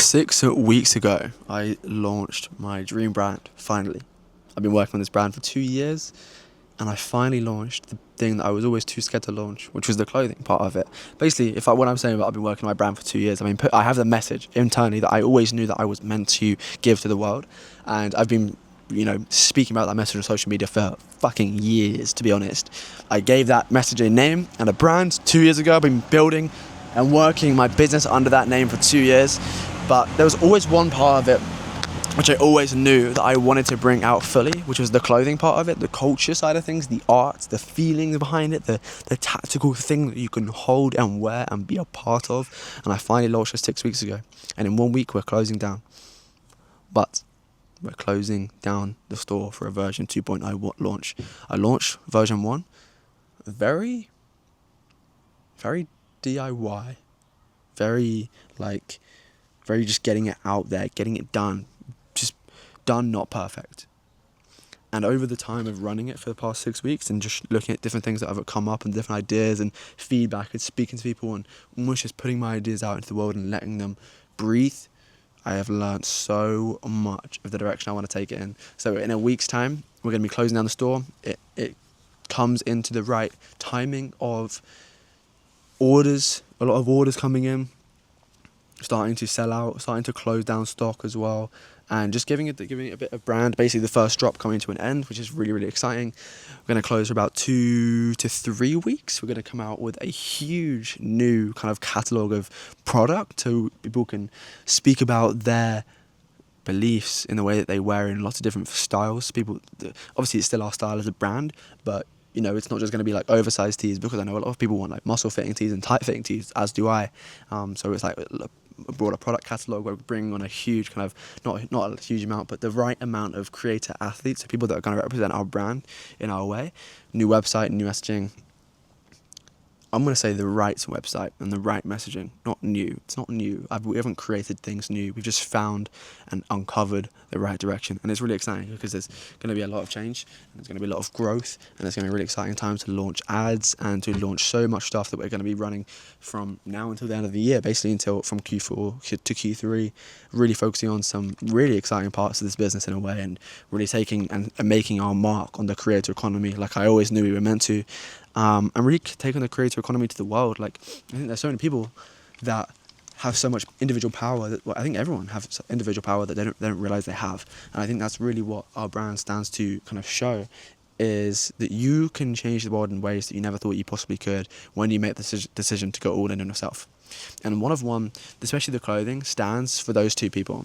6 weeks ago, I launched my dream brand, finally. I've been working on this brand for 2 years, and I finally launched the thing that I was always too scared to launch, which was the clothing part of it. Basically, what I'm saying about I've been working on my brand for 2 years, I have the message internally that I always knew that I was meant to give to the world, and I've been, speaking about that message on social media for fucking years, to be honest. I gave that message a name and a brand 2 years ago. I've been building and working my business under that name for 2 years. But there was always one part of it which I always knew that I wanted to bring out fully, which was the clothing part of it, the culture side of things, the art, the feelings behind it, the tactical thing that you can hold and wear and be a part of. And I finally launched it 6 weeks ago. And in 1 week, we're closing down. But we're closing down the store for a version 2.0 launch. I launched version 1, very, very DIY, very just getting it out there, getting it done, just done, not perfect. And over the time of running it for the past 6 weeks and just looking at different things that have come up and different ideas and feedback and speaking to people and almost just putting my ideas out into the world and letting them breathe, I have learned so much of the direction I want to take it in. So in a week's time, we're going to be closing down the store. It comes into the right timing of orders, a lot of orders coming in, starting to sell out, starting to close down stock as well, and just giving it a bit of brand. Basically, the first drop coming to an end, which is really, really exciting. We're going to close for about 2 to 3 weeks. We're going to come out with a huge new kind of catalogue of product so people can speak about their beliefs in the way that they wear in lots of different styles. Obviously, it's still our style as a brand, but it's not just going to be like oversized tees, because I know a lot of people want like muscle fitting tees and tight fitting tees, as do I. So it's like a broader product catalogue. We're bringing on a huge kind of, not a huge amount, but the right amount of creator athletes, so people that are going to represent our brand in our way. New website, new messaging. I'm going to say the right website and the right messaging, not new. It's not new. We haven't created things new. We've just found and uncovered the right direction. And it's really exciting because there's going to be a lot of change, and there's going to be a lot of growth, and it's going to be a really exciting time to launch ads and to launch so much stuff that we're going to be running from now until the end of the year, basically until from Q4 to Q3, really focusing on some really exciting parts of this business in a way, and really taking and making our mark on the creator economy like I always knew we were meant to. And really taking the creator economy to the world. Like, I think there's so many people that have so much individual power that, I think everyone has individual power that they don't realize they have. And I think that's really what our brand stands to kind of show, is that you can change the world in ways that you never thought you possibly could when you make the decision to go all in on yourself. And one, especially the clothing, stands for those two people.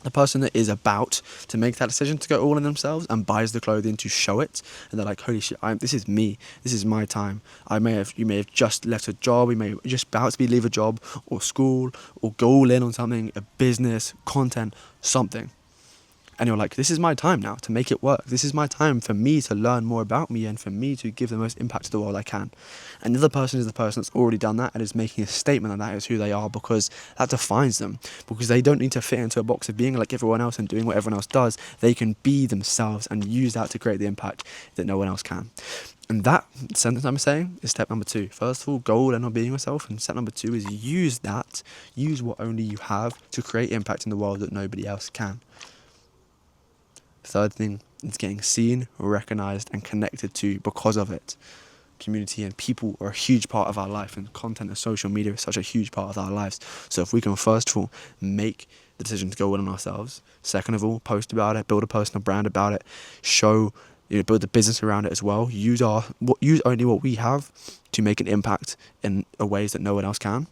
The person that is about to make that decision to go all in themselves and buys the clothing to show it, and they're like, holy shit, this is me, this is my time. You may have just left a job, you may have just about to leave a job or school, or go all in on something, a business, content, something. And you're like, this is my time now to make it work. This is my time for me to learn more about me and for me to give the most impact to the world I can. And the other person is the person that's already done that and is making a statement that is who they are, because that defines them. Because they don't need to fit into a box of being like everyone else and doing what everyone else does. They can be themselves and use that to create the impact that no one else can. And that sentence I'm saying is step number 2. First of all, go all in on being yourself. And step number 2 is use what only you have to create impact in the world that nobody else can. Third thing is getting seen, recognized, and connected to because of it. Community and people are a huge part of our life, and content and social media is such a huge part of our lives. So if we can, first of all, make the decision to go in on ourselves, second of all, post about it, build a personal brand about it, build a business around it as well, use only what we have to make an impact in ways that no one else can,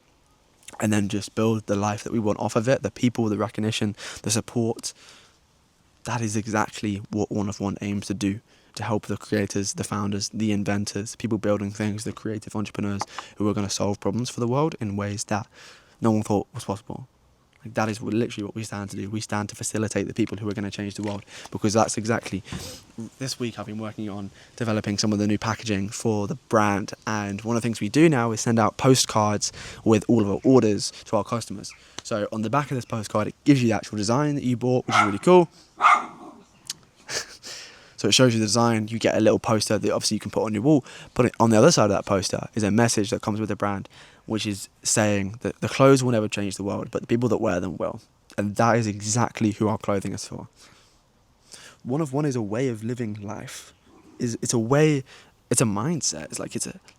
and then just build the life that we want off of it, the people, the recognition, the support. That is exactly what One of One aims to do, to help the creators, the founders, the inventors, people building things, the creative entrepreneurs who are going to solve problems for the world in ways that no one thought was possible. Like, that is literally what we stand to do. We stand to facilitate the people who are going to change the world, because that's exactly. This week I've been working on developing some of the new packaging for the brand, and one of the things we do now is send out postcards with all of our orders to our customers. So on the back of this postcard, it gives you the actual design that you bought, which is really cool. So it shows you the design. You get a little poster that obviously you can put on your wall. But on the other side of that poster is a message that comes with the brand, which is saying that the clothes will never change the world, but the people that wear them will. And that is exactly who our clothing is for. One of one is a way of living life. It's a way, it's a mindset.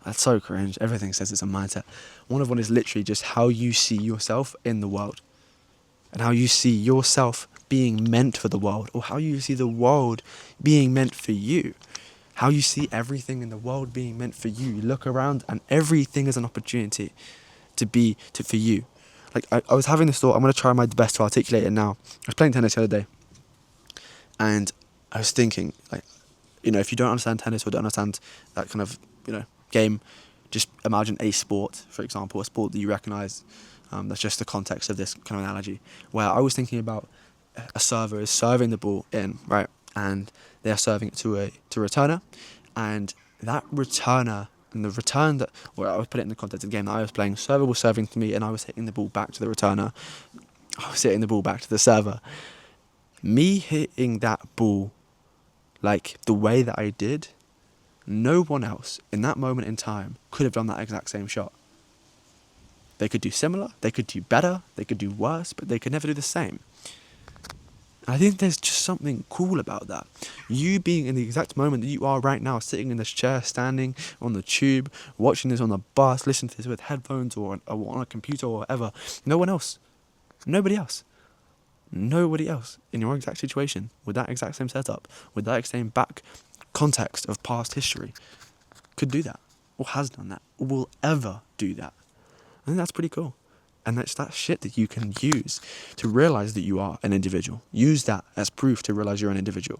That's so cringe. Everything says it's a mindset. One of one is literally just how you see yourself in the world, and how you see yourself being meant for the world, or how you see the world being meant for you. How you see everything in the world being meant for you. You look around and everything is an opportunity for you. Like, I was having this thought, I'm going to try my best to articulate it now. I was playing tennis the other day, and I was thinking, like, if you don't understand tennis or don't understand that kind of, game, just imagine a sport, for example, a sport that you recognise. That's just the context of this kind of analogy, where I was thinking about a server is serving the ball in, right? And they are serving it to a returner, and that returner and the return that, well, I would put it in the context of the game that I was playing. Server was serving to me, and I was hitting the ball back to the returner. I was hitting the ball back to the server. Me hitting that ball like the way that I did, no one else in that moment in time could have done that exact same shot. They could do similar, they could do better, they could do worse, but they could never do the same. I think there's just something cool about that. You being in the exact moment that you are right now, sitting in this chair, standing on the tube, watching this on the bus, listening to this with headphones or on a computer or whatever. No one else. Nobody else. Nobody else in your exact situation, with that exact same setup, with that same back context of past history, could do that, or has done that, or will ever do that. I think that's pretty cool. And that's that shit that you can use to realize that you are an individual. Use that as proof to realize you're an individual.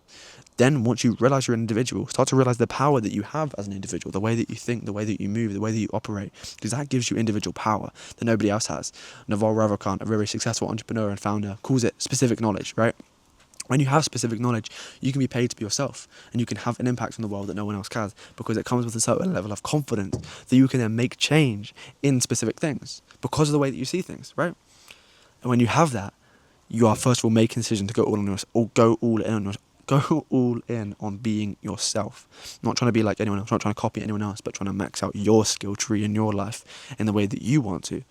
Then once you realize you're an individual, start to realize the power that you have as an individual, the way that you think, the way that you move, the way that you operate, because that gives you individual power that nobody else has. Naval Ravikant, a very successful entrepreneur and founder, calls it specific knowledge, right? When you have specific knowledge, you can be paid to be yourself, and you can have an impact on the world that no one else can, because it comes with a certain level of confidence that you can then make change in specific things because of the way that you see things, right? And when you have that, you are first of all making a decision to go all in on being yourself. Not trying to be like anyone else, not trying to copy anyone else, but trying to max out your skill tree in your life in the way that you want to,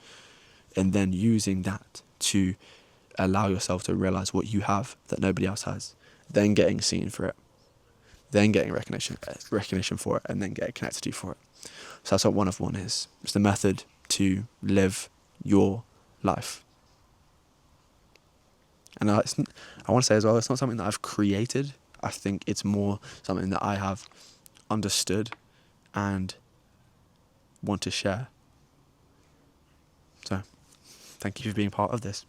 and then using that to allow yourself to realize what you have that nobody else has, then getting seen for it, then getting recognition for it, and then getting connected to you for it. So that's what one of one is. It's the method to live your life. And I want to say as well, it's not something that I've created. I think it's more something that I have understood and want to share. So, thank you for being part of this.